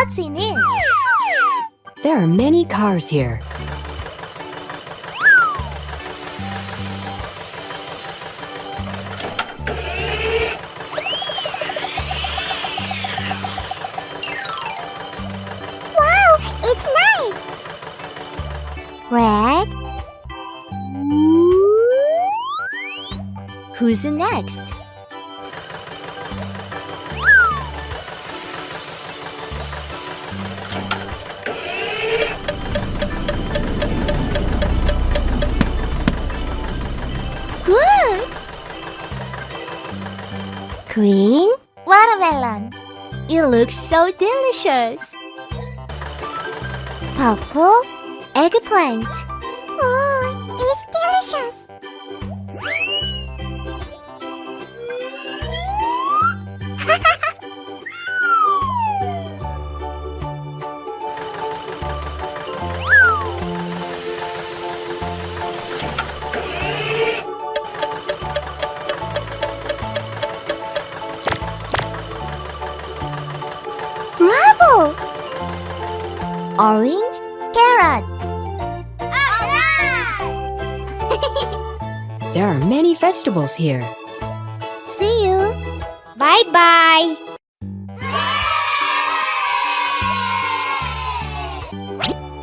What's in it? There are many cars here. Wow, it's nice. Red. Who's next? Good. Green watermelon. It looks so delicious. Purple eggplant. Oh, it's delicious. Bravo! Orange carrot. There are many vegetables here. See you. Bye-bye.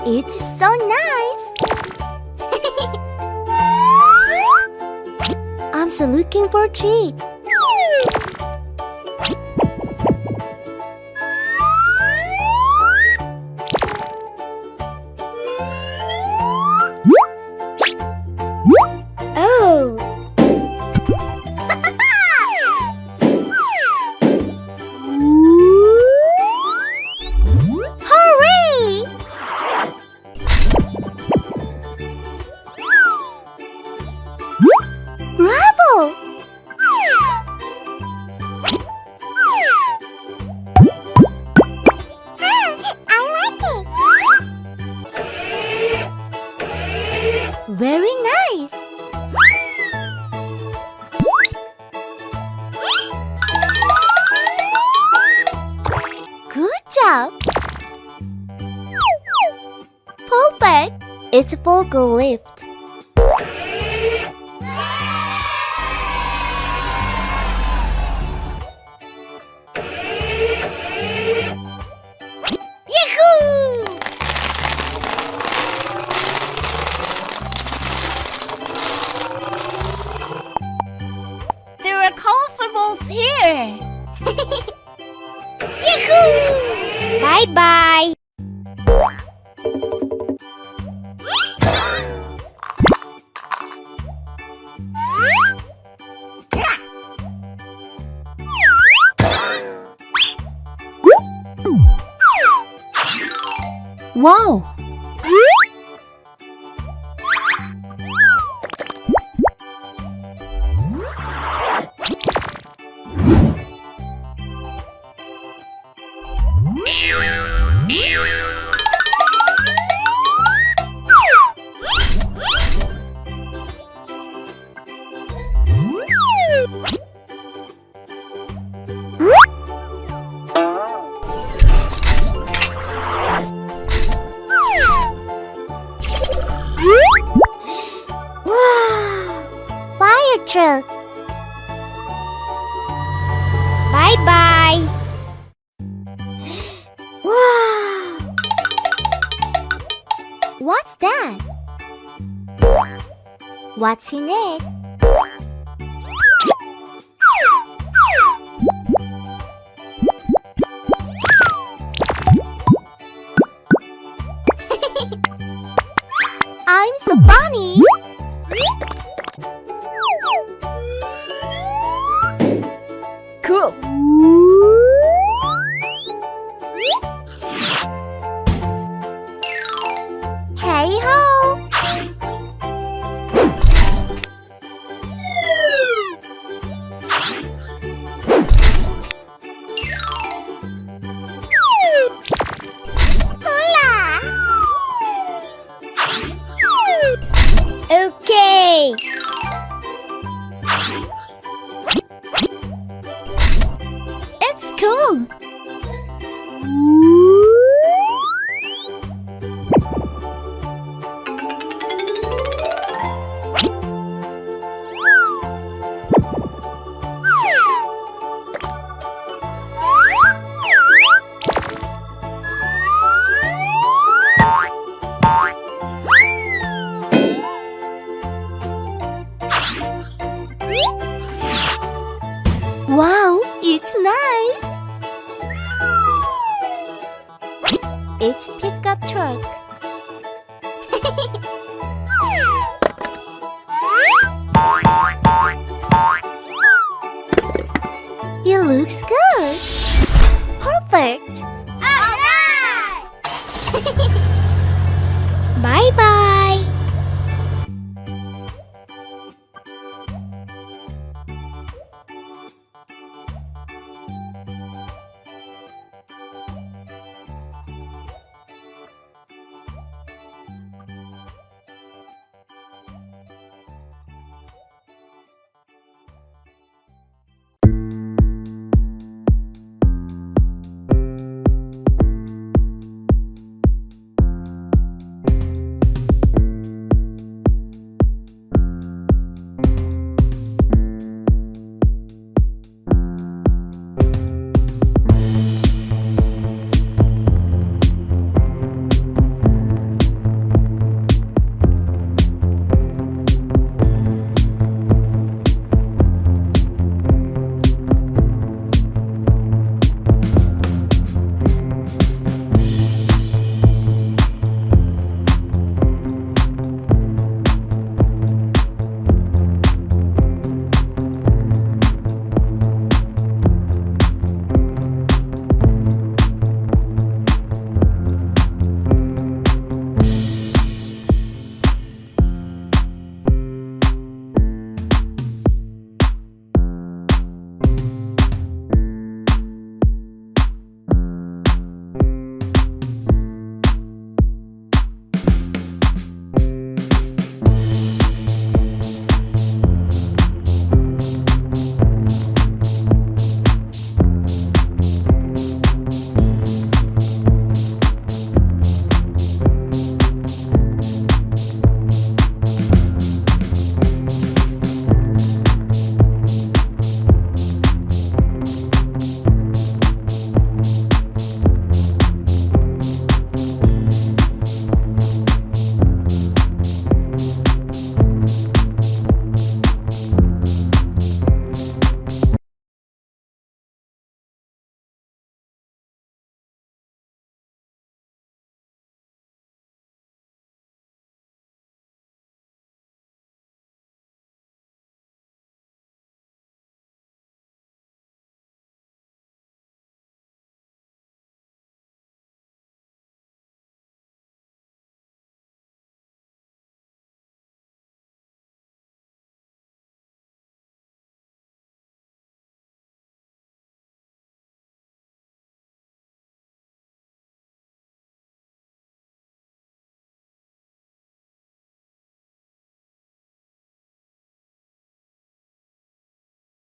It's so nice. I'm so looking for a treat. Oh. Hooray! Bravo! I like it. Very nice. Good job. Perfect. It's a forklift. Yahoo! There are colorful balls here. Yahoo! Bye-bye. Wow! Wow! Fire truck. Bye-bye. Wow! What's that? What's in it? I'm so funny. Cool. Hey ho. Hola. Okay. It's cool. Wow, it's nice. It's pickup truck. It looks good. Perfect. Alright. Bye bye.